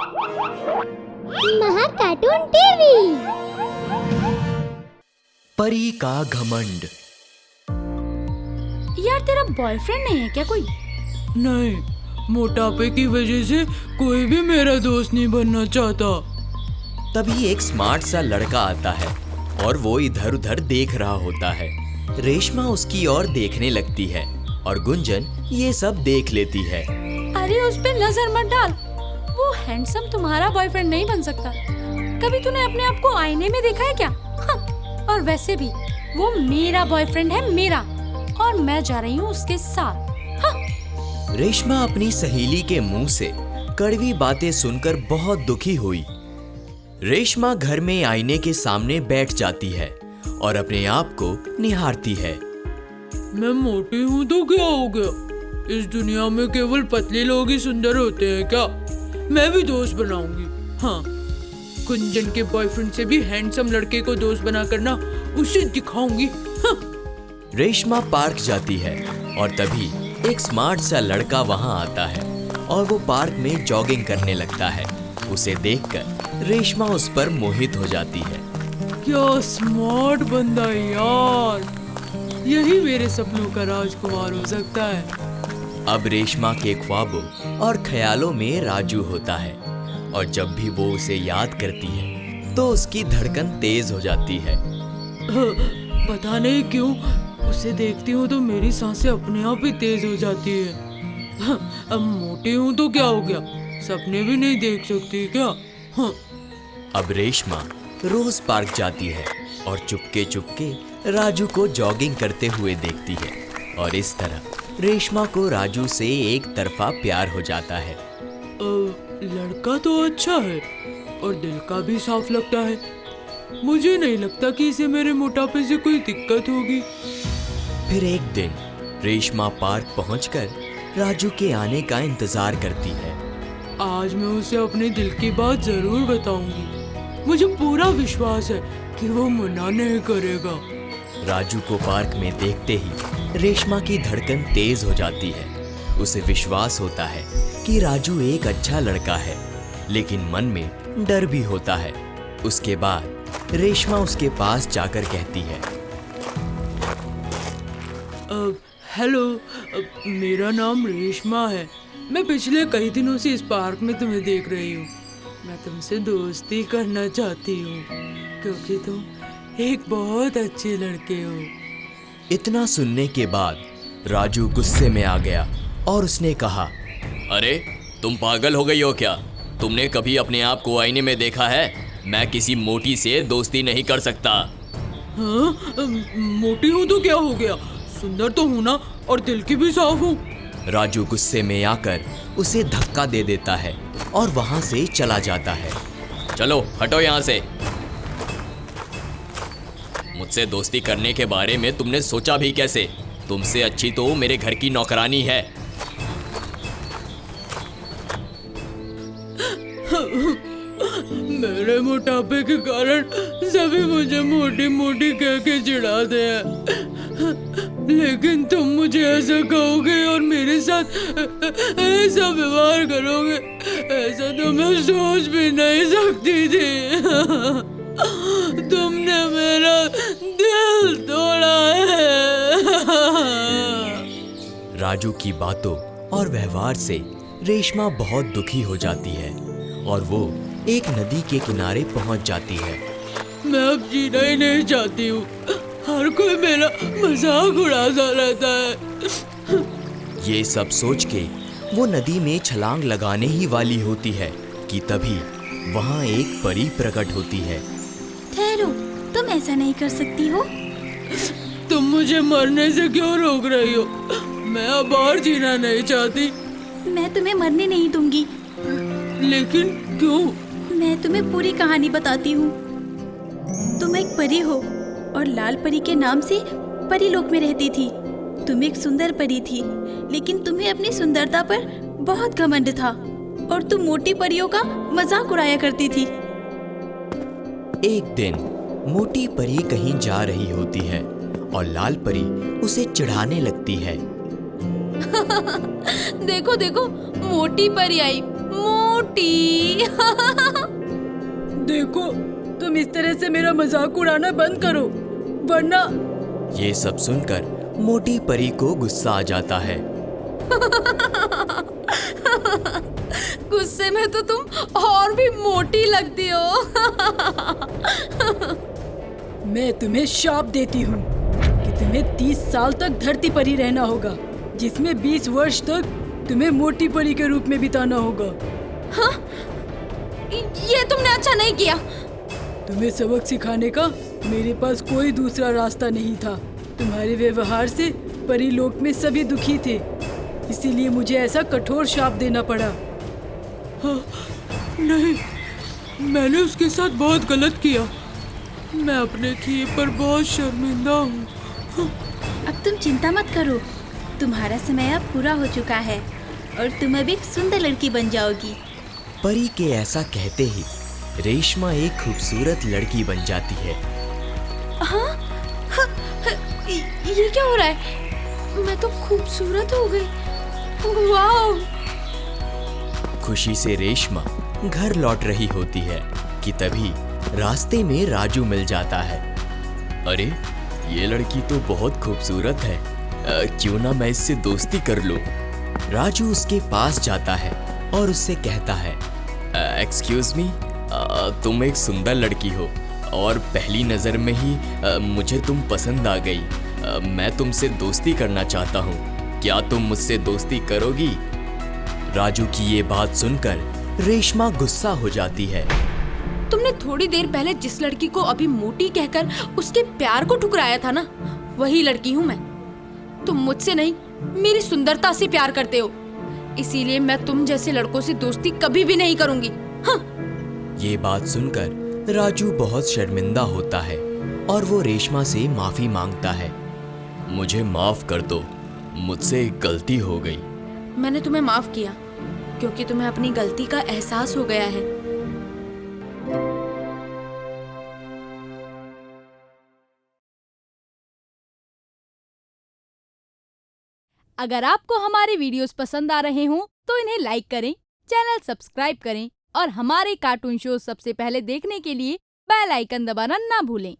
महा cartoon TV. परी का घमंड। यार तेरा बॉयफ्रेंड नहीं है क्या कोई? नहीं, मोटापे की वजह से कोई भी मेरा दोस्त नहीं बनना चाहता। तभी एक स्मार्ट सा लड़का आता है और वो इधर उधर देख रहा होता है। रेशमा उसकी ओर देखने लगती है और गुंजन ये सब देख लेती है। अरे उस पे नजर मत डाल, वो हैंडसम तुम्हारा बॉयफ्रेंड नहीं बन सकता। कभी तूने अपने आप को आईने में देखा है क्या? हाँ। और वैसे भी वो मेरा बॉयफ्रेंड है, मेरा, और मैं जा रही हूँ उसके साथ। हाँ। रेशमा अपनी सहेली के मुंह से कड़वी बातें सुनकर बहुत दुखी हुई। रेशमा घर में आईने के सामने बैठ जाती है और अपने आप को निहारती है। मैं मोटी हूँ तो क्या हो गया? इस दुनिया में केवल पतले लोग ही सुंदर होते हैं क्या? मैं भी दोस्त बनाऊंगी। हाँ, गुंजन के बॉयफ्रेंड से भी हैंडसम लड़के को दोस्त बना करना उसे दिखाऊंगी। हाँ। रेशमा पार्क जाती है और तभी एक स्मार्ट सा लड़का वहाँ आता है और वो पार्क में जॉगिंग करने लगता है। उसे देखकर रेशमा उस पर मोहित हो जाती है। क्या स्मार्ट बंदा है यार, यही मेरे सपनों का राजकुमार हो सकता है। अब रेशमा के ख्वाबों और ख्यालों में राजू होता है और जब भी वो उसे याद करती है तो उसकी धड़कन तेज हो जाती है। पता नहीं क्यों उसे देखती हूँ तो मेरी सांसें अपने आप ही तेज हो जाती है। अब मोटी हूँ तो क्या हो गया, सपने भी नहीं देख सकती क्या? हाँ। अब रेशमा रोज पार्क जाती है और चुपके चुपके राजू को जॉगिंग करते हुए देखती है और इस तरह रेशमा को राजू से एक तरफा प्यार हो जाता है। लड़का तो अच्छा है और दिल का भी साफ लगता है। मुझे नहीं लगता कि इसे मेरे मोटापे से कोई दिक्कत होगी। फिर एक दिन रेशमा पार्क पहुंचकर राजू के आने का इंतजार करती है। आज मैं उसे अपने दिल की बात जरूर बताऊंगी। मुझे पूरा विश्वास है कि वो मना नहीं करेगा। राजू को पार्क में देखते ही रेशमा की धड़कन तेज हो जाती है। उसे विश्वास होता है कि राजू एक अच्छा लड़का है, लेकिन मन में डर भी होता है। उसके बाद रेशमा उसके पास जाकर कहती है, हेलो, मेरा नाम रेशमा है। मैं पिछले कई दिनों से इस पार्क में तुम्हें देख रही हूँ। मैं तुमसे दोस्ती करना चाहती हूँ क्योंकि तुम एक बहुत अच्छे लड़के हो। इतना सुनने के बाद राजू गुस्से में आ गया और उसने कहा, अरे तुम पागल हो गई हो क्या? तुमने कभी अपने आप को आईने में देखा है? मैं किसी मोटी से दोस्ती नहीं कर सकता। हाँ, मोटी हूँ तो क्या हो गया, सुंदर तो हूँ ना, और दिल की भी साफ हूँ। राजू गुस्से में आकर उसे धक्का दे देता है और वहां से चला जाता है। चलो हटो यहाँ से। मुझसे दोस्ती करने के बारे में तुमने सोचा भी कैसे? तुमसे अच्छी तो मेरे घर की नौकरानी है। मेरे मोटापे के कारण सभी मुझे मोटी मोटी कह के चिढ़ाते हैं, लेकिन तुम मुझे ऐसा कहोगे और मेरे साथ ऐसा व्यवहार करोगे, ऐसा तो मैं सोच भी नहीं सकती थी। तुमने मेरा दिल तोड़ा है। राजू की बातों और व्यवहार से रेशमा बहुत दुखी हो जाती है और वो एक नदी के किनारे पहुंच जाती है। मैं अब जीना ही नहीं चाहती हूँ, हर कोई मेरा मजाक उड़ाता रहता है। ये सब सोच के वो नदी में छलांग लगाने ही वाली होती है कि तभी वहाँ एक परी प्रकट होती है। ठहरो, तुम ऐसा नहीं कर सकती हो। तुम मुझे मरने से क्यों रोक रही हो? मैं अब और जीना नहीं चाहती। मैं तुम्हें मरने नहीं दूंगी। लेकिन क्यों? मैं तुम्हें पूरी कहानी बताती हूँ। तुम एक परी हो और लाल परी के नाम से परी लोक में रहती थी। तुम एक सुंदर परी थी, लेकिन तुम्हें अपनी सुंदरता पर बहुत घमंड था और तुम मोटी परियों का मजाक उड़ाया करती थी। एक दिन मोटी परी कहीं जा रही होती है और लाल परी उसे चिढ़ाने लगती है। देखो देखो, मोटी परी आई, मोटी मोटी। देखो, तुम इस तरह से मेरा मजाक उड़ाना बंद करो, वरना। ये सब सुनकर मोटी परी को गुस्सा आ जाता है। गुस्से में तो तुम और भी मोटी लगती हो। मैं तुम्हें श्राप देती हूँ कि तुम्हें 30 साल तक धरती पर ही रहना होगा, जिसमें 20 वर्ष तक तुम्हें मोटी परी के रूप में बिताना होगा। हाँ? ये तुमने अच्छा नहीं किया। तुम्हें सबक सिखाने का मेरे पास कोई दूसरा रास्ता नहीं था। तुम्हारे व्यवहार से परी लोक में सभी दुखी थे, इसीलिए मुझे ऐसा कठोर श्राप देना पड़ा। हाँ, नहीं, मैंने उसके साथ बहुत गलत किया। मैं अपने किए पर बहुत शर्मिंदा हूँ। अब तुम चिंता मत करो, तुम्हारा समय अब पूरा हो चुका है और तुम अब एक सुंदर लड़की बन जाओगी। परी के ऐसा कहते ही रेशमा एक खूबसूरत लड़की बन जाती है। हाँ? हाँ, ये क्या हो रहा है? मैं तो खूबसूरत हो गई। वाह! खुशी से रेशमा घर लौट रही होती है कि तभी रास्ते में राजू मिल जाता है। अरे, ये लड़की तो बहुत खूबसूरत है, क्यों ना मैं इससे दोस्ती कर लूं। राजू उसके पास जाता है और उससे कहता है, एक्सक्यूज मी, तुम एक सुंदर लड़की हो और पहली नज़र में ही मुझे तुम पसंद आ गई। मैं तुमसे दोस्ती करना चाहता हूँ, क्या तुम मुझसे दोस्ती करोगी? राजू की ये बात सुनकर रेशमा गुस्सा हो जाती है। तुमने थोड़ी देर पहले जिस लड़की को अभी मोटी कहकर उसके प्यार को ठुकराया था ना, वही लड़की हूँ मैं। तुम मुझसे नहीं, मेरी सुंदरता से प्यार करते हो, इसीलिए मैं तुम जैसे लड़कों से दोस्ती कभी भी नहीं करूंगी। हाँ। ये बात सुनकर राजू बहुत शर्मिंदा होता है और वो रेशमा से माफी मांगता है। मुझे माफ कर दो, मुझसे एक गलती हो गई। मैंने तुम्हें माफ किया क्योंकि तुम्हें अपनी गलती का एहसास हो गया है। अगर आपको हमारे वीडियोस पसंद आ रहे हों तो इन्हें लाइक करें, चैनल सब्सक्राइब करें और हमारे कार्टून शो सबसे पहले देखने के लिए बेल आइकन दबाना ना भूलें।